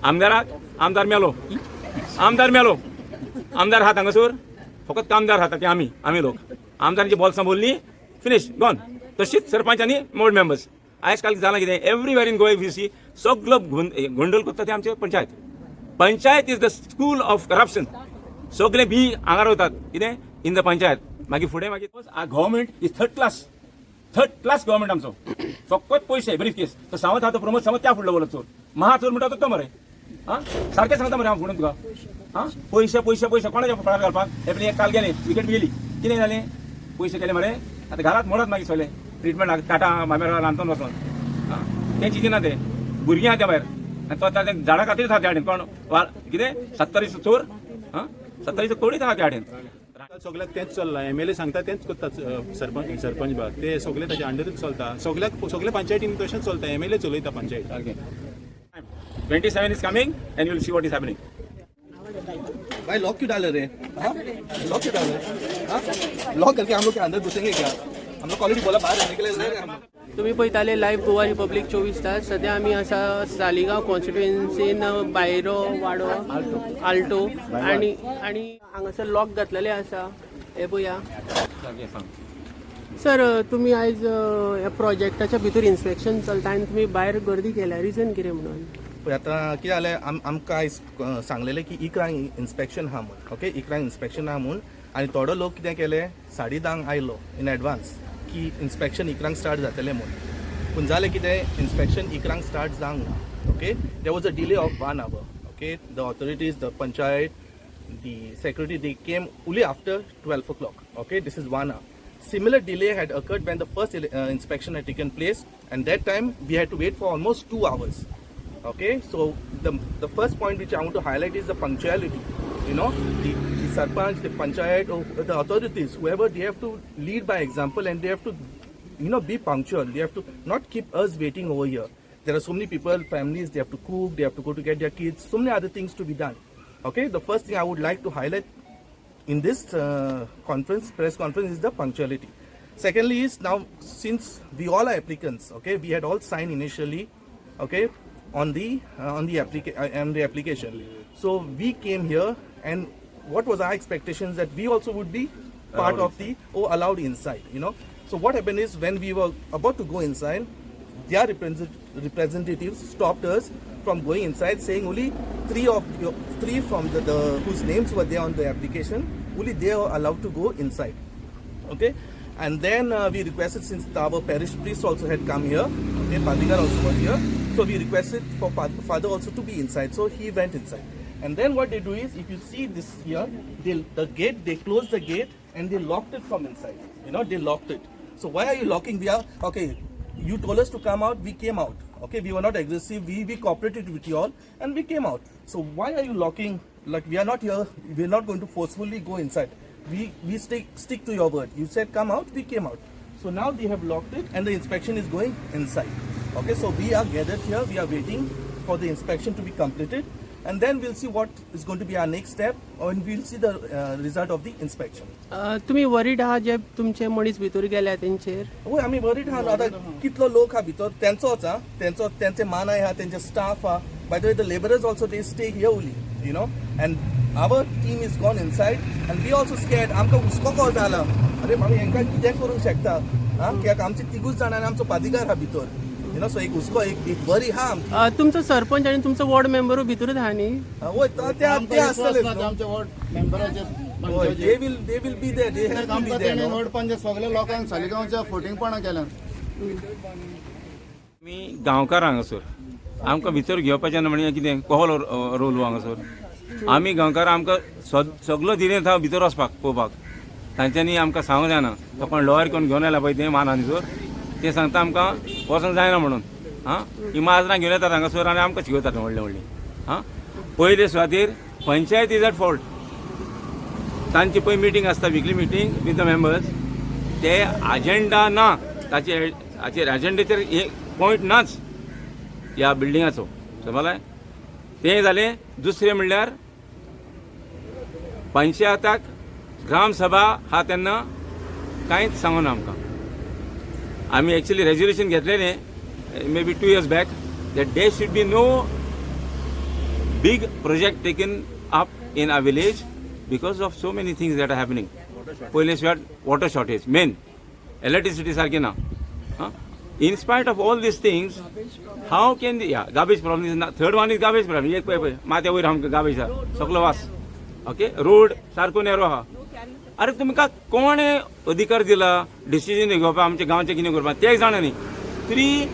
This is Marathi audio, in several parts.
आमदार मेलो आमदार आहात हांगासर फकत कामदार आहात ते आमी लोक आमदारांची बॉल सांभोळली फिनिश गॉन तशीच सरपंच आनी बोर्ड मेंबर्स आयज काल जालां कितें everywhere in Goa we see सगळो गोंडल करता ते आमचे panchayat is the school of corruption सगळे बी हांगा रावतात कितें इन द पंचायत मागीर फुडें मागीर government is third class government आमचो फकत पयशे ब्रीफ केस तो सावंत आहा तो प्रमोद सावंत त्या फुडलो बोलत चोर महा चोर म्हणटा तो मरे सारकें सांगता मरे हांव फुडें तुका पयशे कोणाच्या फळार घालपाक एपली एक काल गेले विकेट गेली कितें जालें पयशे केले मरे आतां घरांत मोडत मागीर सगळे ट्रिटमेंट टाटा मामेर रांदून वचून तें चिंतिना ते भुरगीं आहा त्या भायर आनी तो आतां ते झाडां खातीर आहा त्या हाडेन कोण कितें 70 चोर 70 कोडीच आहा त्या हाडेन सगळ्याक तेंच चल्लां MLA सांगता तेंच करतात सरपंच बाग ते सगळे ताच्या अंडरूच चलता सगळे पंचायतीन तशेंच चलता MLA चलयता panchayat okay 27 is coming and you will see what is happening. भाई लॉक क्यों डाले रे लॉक क्यों डाले लॉक करके हम लोग के अंदर घुसेंगे क्या हम लोग ऑलरेडी बोला बाहर रहने के लिए तुम्ही पळयताले लायव्ह गोवा रिपब्लीक 24 तास सध्या आमी आसा सालिगांव कॉन्स्टिट्युएन्सीन बायरो वाडो आल्टो आणि हांगासर लॉक घातलेले आसा हे पळया सर तुम्ही आयज ह्या प्रोजेक्टाच्या भितर इन्स्पेक्शन चलता आनी तुम्ही भायर गर्दी केल्या रिजन कितें म्हणून पळय आतां कितें जालें आमकां आयज सांगलेलें की इकरांक इन्स्पेक्शन आहा म्हूण ओके इकरांक इन्स्पेक्शन आहा म्हूण आनी थोडो लोक कितें केलें 10:30 आयलो इन एडवान्स की इन्स्पेक्शन इकरांक स्टार्ट जातलें म्हूण पूण जालें कितें इन्स्पेक्शन इकरांक स्टार्ट जावंक ना okay there was a delay of 1 hour okay the authorities the panchayat the security they came only after 12 o'clock okay this is 1 hour. Similar delay had occurred when the first inspection had taken place, and that time we had to wait for almost 2 hours. Okay, so the first point which I want to highlight is the punctuality. You know, the sarpanch, the panchayat, or the authorities, whoever, they have to lead by example and they have to, be punctual. They have to not keep us waiting over here. There are so many people, families, they have to cook, they have to go to get their kids, so many other things to be done. Okay, the first thing I would like to highlight in this press conference is the punctuality. Secondly is now since we all are applicants, okay, we had all signed initially, okay, on the application. So we came here, and what was our expectations that we also would be part of the allowed inside, So what happened is when we were about to go inside, their representatives stopped us from going inside, saying only three from the whose names were there on the application, only they are allowed to go inside. Okay, and then we requested, since our parish priest also had come here, okay, Padigar also was here, so we requested for father also to be inside, so he went inside. And then what they do is, if you see this here, they closed the gate and they locked it from inside. They locked it. So why are you locking? Okay, you told us to come out, we came out. Okay, we were not aggressive, we cooperated with you all and we came out. So why are you locking? Like, we are not here, we are not going to forcefully go inside. We stick to your word. You said come out, we came out. So now they have locked it and the inspection is going inside. Okay, so we are gathered here, we are waiting for the inspection to be completed, and then we'll see what is going to be our next step, and we'll see the result of the inspection. तुम्ही वरीड आहात जे तुमचे मनीस भितर गेल्या तेंचेर? होय, आम्ही वरीड आहात. आता कितलो लोक हा भितर त्यांचोच हा, त्यांचे मानाय हा, त्यांचे स्टाफ हा. By the way, the laborers also, they stay here only, and our team is gone inside and we also scared. आमकां हुस्को कळो जाला, अरे बाबा हेंकां कितें करूंक शकता, कित्याक आमचे तिगूच जाण आनी आमचो पादिगार हा भितर. सो एक हुस्को एक बरी हा. तुमचो सरपंच आणि तुमचो वॉर्ड मेंबर भितरूच आहा न्ही? होय, ते आसतले आमचे वॉर्ड मेंबराचे. they will be there. They have to be there. Ward panch सगळे लोकांक सालिगांवच्या फोटिंगपणां केल्यात. मी गांवकार हांगासर आमकां भितर घेवपाचें ना म्हणजे कितें कोहल रोल हांगासर आमी गांवकार आमकां सगळो दिलें था भितर वचपाक पळोवपाक. तांच्यांनी आमकां सांगूंक जायना तो कोण लॉयर कोण घेवन आयला पळय तें मानानीसर ते सांगता आमकां वचोंक जायना म्हणून. ही माजरां घेवन येतात हांगासर आनी आमकां शिकयतात व्हडली. पयले सुवातेर पंचायत इज एट फॉल्ट. तांची पळय मिटींग आसता, विकली मिटींग विथ द मेंबर्स, ते अजेंडा ना, ताचेर अजेंडेचेर एक पॉयंट नाच ह्या बिल्डिंगाचो. समजलें? तें जालें. दुसरें म्हणल्यार पंचायताक ग्रामसभा हा तेन्ना कांयच सांगूना आमकां. आमी एक्चुअली रेजोल्युशन घेतलेलें may be 2 years back that there should be no big project taken up in our village because of so many things that are happening. Police had water shortage, main electricity sarke na. In spite of all these things, how can the garbage problem is not, third one is garbage problem. Ek mate hoy ram garbage ha saklo was. Okay, road sarko nero ha. अरे तुमकां कोणे अधिकार दिला डिसिजन घेवपाक आमच्या गांवचे कितें करपाक ते जाणा न्ही 3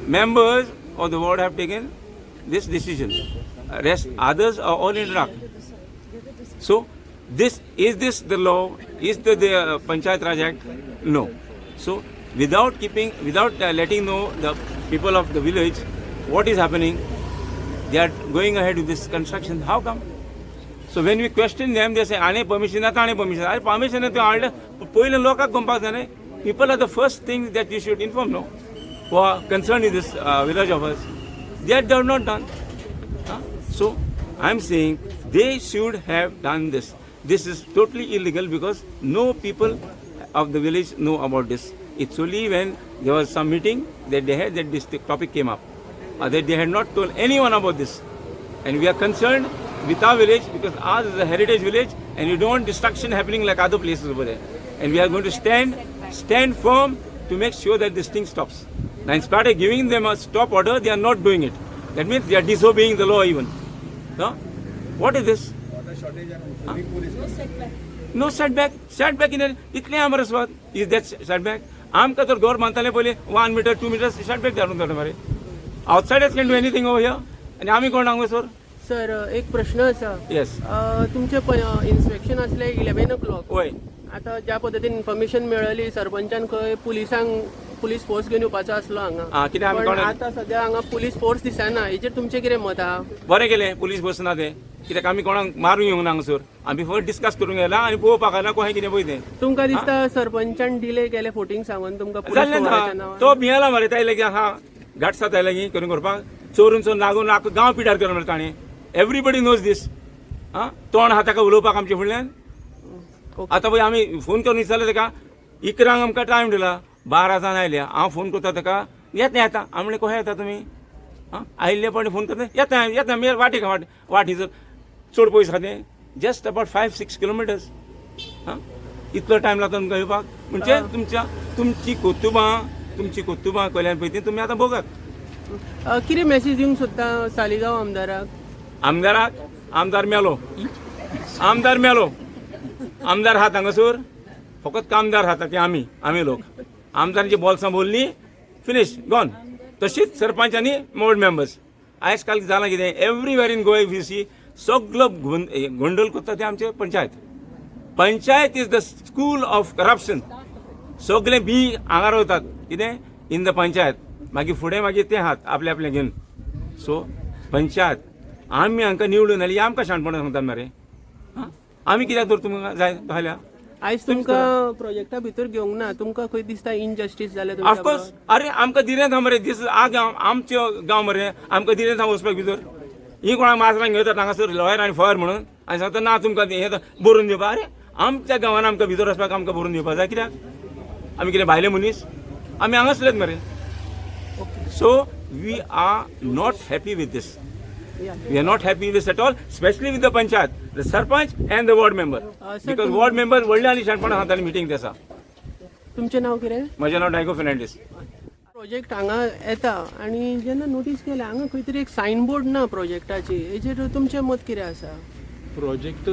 members of the ward have taken this decision. Rest others are all in draft. So this the law? Is the Panchayat Raj Act? No. So without letting know the people of the village what is happening, they are going ahead with this construction. How come? So when we question them, they say, "Ane permission, not ane permission." I permission to already. Poile loka gompas ane. People are the first things that you should inform, no, who are concerned in this village of us. They are not done. So I'm saying they should have done this. This is totally illegal because no people of the village know about this. It's only when there was some meeting that they had that this topic came up. That they had not told anyone about this. And we are concerned with our village because ours is a heritage village and we don't want destruction happening like other places over there. And we are going to stand firm to make sure that this thing stops. Now in spite of giving them a stop order, they are not doing it. That means they are disobeying the law even. No? What is this? No setback. Setback in इतले आमरसवाद. Is that setback? आमका तर गौर मानताले पहिले 1 meter, 2 meters setback धारून जाता मरे. Outsiders can do anything over here. आणि आम्ही कोण सांगू सर? सर एक प्रश्न आसा. Yes. तुमचे इन्स्पेक्शन असले 11 o'clock. होय. आता ज्या पद्धतीन इन्फॉर्मेशन मेळ्ळी सरपंचान खंय पुलीस फोर्स घेवन येवपाचो आसलो हांगा. कितें आमी पण कोण आता सध्या हांगा पुलीस फोर्स दिसना. हेचेर तुमचें कितें मत आहा? बरें केलें पुलीस बसना ते. कित्याक आमी कोणाक मारूंक येवंक ना हांगासर. आमी फक्त डिस्कस करूंक येयला आनी पळोवपाक आयला कोणें कितें पळय तें. तुमकां दिसता सरपंचान डिले केले फोटिंग सांगून तुमकां पुलीस जाल्लें फोर्साच्या ना. नांवान? तो भियेला मरे ताई लागीं हा घाटसा ताई लागीं करून करपाक चोरून चोरून लागून आख्खो गांव पिड्यार केलो मरे ताणें. एवरीबडी नोज दीस. तोंड आहा ताका उलोवपाक आमचे फुडल्यान. आतां पळय आमी फोन करून विचारलें ताका 11 आमकां टायम दिला 12 जावन आयल्या. हांव फोन करता ताका येता हांव म्हणलें खंय येता तुमी? आयिल्ले पण फोन करता येता वाटी वाटीचो चड पयस खातें जस्ट अबाउट 5-6 kilometers. इतलो टायम लागता तुमकां येवपाक म्हणजे तुमची कोत्तुबां कल्याण पळय ती तुमी आतां बघात. कितें मॅसेज दिवंक सोदता सालिगांव आमदाराक? आमदार मेलो. आमदार आहात हांगासर फकत कामदार आहात ते आमी लोक. आमदारांची बॉल्सां बोलली फिनिश गॉन. तशीच सरपंच आनी वॉर्ड मेंबर्स. आयज काल जालां कितें everywhere in Goa we see सगलो गोंडल करता ते आमचे panchayat is the school of corruption. सगळे बी हांगा रावतात कितें इन द पंचायत. मागीर फुडें मागीर ते आहात आपले घेवन. सो पंचायत आमी हांकां निवडून आयली आमकां शाणपणां सांगतात मरे. आमी कित्याक तर तुमकां जाय जाल्या आयज तुमकां प्रोजेक्टा भितर घेवंक ना. तुमकां खंय दिसता इनजस्टीस जालें? ऑफकोर्स. अरे आमकां दिलें था मरे दीस आमचे गांव मरे आमकां दिलें था वचपाक भितर. ही कोणाक माजरांक घेतात हांगासर लॉयर आनी फॉयर म्हणून आनी सांगता ना तुमकां हें बरोवन दिवपाक. अरे आमच्या गांवान आमकां भितर वचपाक आमकां बरोवन दिवपाक जाय. कित्याक आमी कितें भायले मनीस? आमी हांगासलेच मरे. So we are not happy with this. We are not happy with this at all, especially with the panchayat, the sarpanch and the ward member. Because ward member व्हडले आनी शाणपणां हातान मिटींग आसा. तुमचें नांव कितें? म्हजें नांव डायगो फेर्नांडीस. प्रोजेक्ट हांगा येता आनी जेन्ना नोटीस केल्या हांगा खंय तरी एक सायन बोर्ड ना प्रोजेक्टाची. हेचेर तुमचें मत कितें आसा? प्रोजेक्ट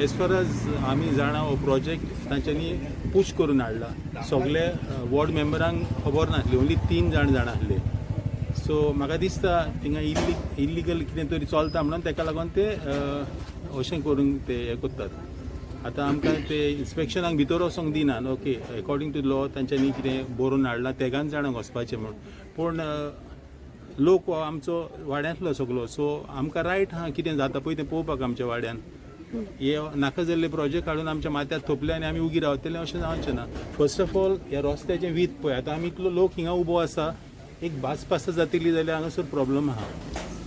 एज फार एज आमी जाणा हो प्रोजेक्ट तांच्यांनी पुश करून हाडला. सगळे वॉर्ड मेंबरांक खबर नासली. ओन्ली 3 जाण आसले. सो म्हाका दिसता थिंगा इल्लिगल कितें तरी चलता म्हणून ताका लागून ते अशें करून ते हें करतात. आतां आमकां ते इन्स्पेक्शनाक भितर वचोंक दिनात. ओके अकॉर्डिंग टू लॉ तांच्यांनी कितें बरोवन हाडलां तेगान जाणांक वचपाचें म्हणून. पूण लोक आमचो वाड्यांतलो सगलो. सो आमकां रायट आहा कितें जाता पळय तें पळोवपाक आमच्या वाड्यान. हे नाका जाल्ले प्रोजेक्ट हाडून आमच्या माथ्यात थोपले आनी आमी उगी रावतले अशें जावचें ना. फर्स्ट ऑफ ऑल ह्या रस्त्याचें वीथ पळय. आतां आमी इतलो लोक हिंगा उबो आसा. एक भास पास जातली जाल्यार हांगासर प्रॉब्लम आहा.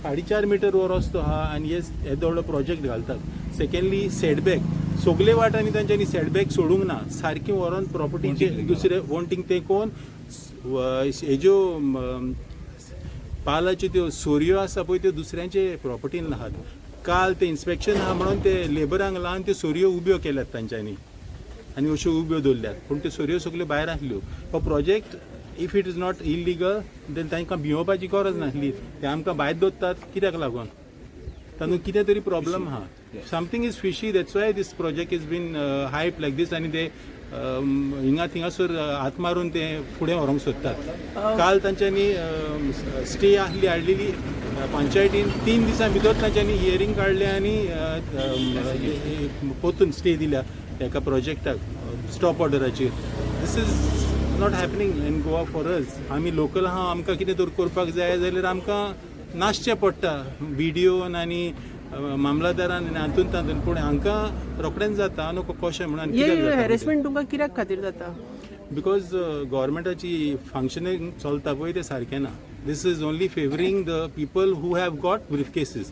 4.5 मीटर वो रस्तो आहा आनी येदो व्हडलो प्रोजेक्ट घालतात. सेकंडली सेटबॅक सगळे वाटांनी तांच्यांनी सेटबॅक सोडूंक ना. सारकें व्हरोन प्रॉपर्टीचे दुसरे वॉन्टींग ते कोण हेज्यो पालाच्यो त्यो सोरयो आसा पळय त्यो दुसऱ्यांचे प्रॉपर्टीन आहात. काल ते इन्स्पेक्शन आहा म्हणून ते लेबरांक लावन त्यो सोरयो उब्यो केल्यात तांच्यांनी आनी अश्यो उब्यो दवरल्यात, पूण त्यो सोरयो सगल्यो भायर आसल्यो. हो project if it is not illegal then तांकां भिवपाची गरज नासली. ते आमकां भायर दवरतात कित्याक लागून? तातूंत कितें तरी प्रॉब्लम आहा. Something is fishy, that's why this project is been hype like this. आनी ते हिंगा थिंगासर हात मारून ते फुडें व्हरूंक सोदतात. काल तांच्यांनी स्टे हाडलेली पंचायतीन 3 दिसां भितर तांच्यांनी हियरींग काडलें आनी पोतून स्टे दिल्या एका प्रोजेक्टाक स्टॉप ऑर्डराचेर. This is not happening in Goa for us. आमी लोकल आहा, आमकां कितें तर करपाक जाय जाल्यार आमकां नासचें पडटा BDOन आनी मामलादारान आनी हातूंत. पूण हांकां रोखडेंच जाता न्हू कशें म्हणून. हे हॅरेसमेंट तुमकां कित्याक खातीर जाता? बिकॉज गव्हर्मेंटाची फंक्शनींग चलता पळय ते सारकें ना. This is only favouring the people who have got brief cases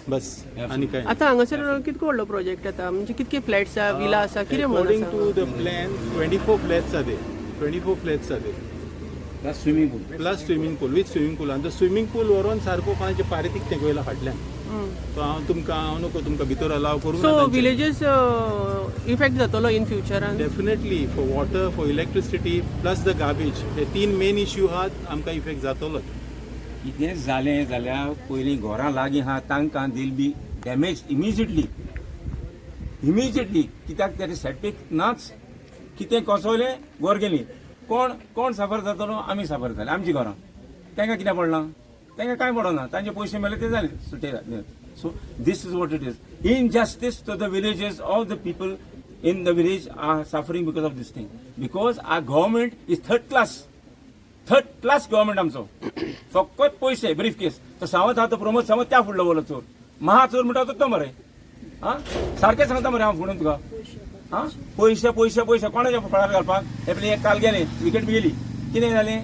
बस, आनी काय. आतां हांगासर कितको व्हडलो प्रोजेक्ट जाता? म्हणजे कितके फ्लॅट्स आहा, विला आसा, कितें अकॉर्डिंग म्हणून टू द प्लॅन 24 फ्लॅट्स आहा ते. 24 फ्लॅट्स आहा ते plus swimming pool. Plus swimming pool with swimming pool. आनी तो स्विमींग पूल व्हरून सारको कोणाचे पारितीक तें वयला फाटल्यान. तो हांव नोको तुमकां भितर अलाव करूंक सो ना. विलेजीस इफेक्ट जातलो इन फ्युचरान? Definitely for water, for electricity plus the garbage, हे 3 मेन इश्यू आहात. आमकां इफेक्ट जातलो. कितें जालें जाल्यार पयलीं घरां लागीं आहा तांकां दील बी डॅमेज इमिजिएटली. कित्याक तेजे सेटबॅक नाच. कितें कोसवलें वर गेलीं. कोण सफर जातलो? आमी सफर जाले. आमची घरां. तांकां कितें पडलां? तांकां कांय पडना. तांचे पयशे मेले ते जाले सुटे. So this is what it is. Injustice to the villages of the people in the village are suffering because of this thing. Because our government is third class government आमचो. फकत पयशे ब्रीफ केस. तो सावंत आहा तो प्रमोद सावंत त्या फुडलो बोलो चोर. महा चोर म्हणटा तो मरे. सारकें सांगता मरे हांव फुडें तुका. पयशे कोणाच्या फळार घालपाक? हे एक काल गेले विकेट बी गेली. कितें जालें?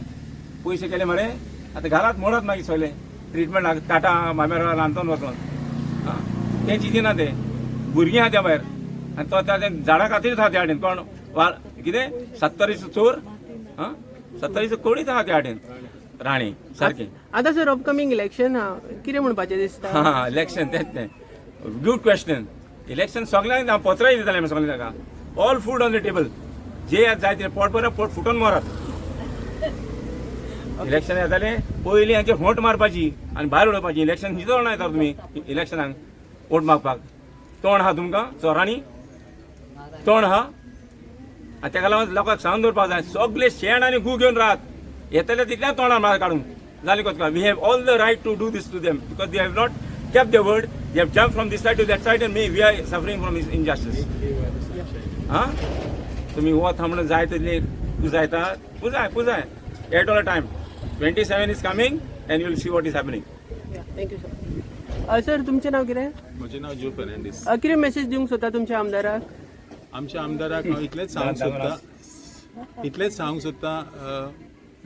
पयशे केले मरे. आतां घालात मोडात मागीर सगळे ट्रिटमेंट टाटा मामेरा रांदतोन वचोन. तें चिंतिना ते भुरगीं आहा त्या भायर. आनी तो त्या झाडां खातीरच आहा त्या हाटेन. कोण कितें 70 चोर 70 कोणीच आहा त्या हाटेन. राणी सारकें. आतां सर अपकमिंग इलेक्शन हा, कितें म्हणपाचें दिसता? इलेक्शन तें गुड क्वेश्चन. इलेक्शन सगळ्यांक हांव पत्राय दितालें हांवें सगळ्यांक ताका. All food on the table. जे जाय ते पोट बरें पोट फुटोन मारात. इलेक्शन येतालें पयलीं हांचे होट मारपाची आनी भायर उडोवपाची. इलेक्शन जितो ना येता तुमी इलेक्शनाक वोट मागपाक. तोंड आहा तुमकां चोरांनी? तोंड आहा? आनी ताका लागून लोकांक सांगून दवरपाक जाय सगळे शेण आनी गू घेवन राहात. येतले तितल्या तोंडार मार काडून जालें कोत. We have all the right to do this to them because they have not kept their word. They have jumped from this side to that side and we are suffering from injustice. तुम्ही हो थांबणं जाय तितले पुजायता. पुजाय. At all time. 27 is coming and you will see what is happening. Thank you sir. Sir तुमचें नांव कितें? म्हजें नांव जो फर्नांडीस. कितें मेसेज दिवंक सोदता तुमच्या आमदाराक? आमच्या आमदाराक हांव इतलेंच सांगूंक सोदतां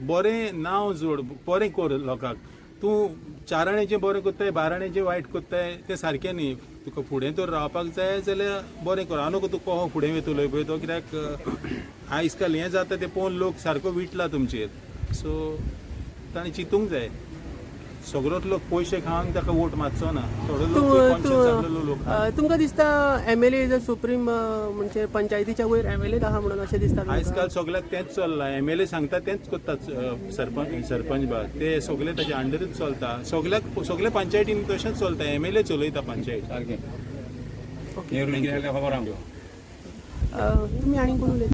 बरें नांव जोड, बरें कर लोकांक. तूं 4 आण्याचें बरें कोत्ताय 12 आण्याचें वायट कोत्ताय तें सारकें न्ही. तुका फुडें तर रावपाक जाय जाल्यार बरें कर. हांव नको तुका फुडें वेतलोय पळय तो. कित्याक आयज काल हें जाता तें पळोवन लोक सारको विटला तुमचेर. सो ताणें चिंतूंक जाय. सगळोच लोक पयशे खावन ताका वोट मारचो ना. थोडो लोक कॉन्शियस जाल्लो लोक. तुमकां दिसता MLA इज अ सुप्रीम म्हणजे पंचायतीच्या वयर MLA आहा म्हणून अशें दिसता? आयज काल सगळ्याक तेंच चल्लां. MLA सांगता तेंच करतात. सरपंच बाब ते सगळे ताचे अंडरच चलता. सगळे पंचायतीन तशेंच चलता. MLA चलयता पंचायत. सारकें. खबर आमकां. तुम्ही आनी कोण उलयता?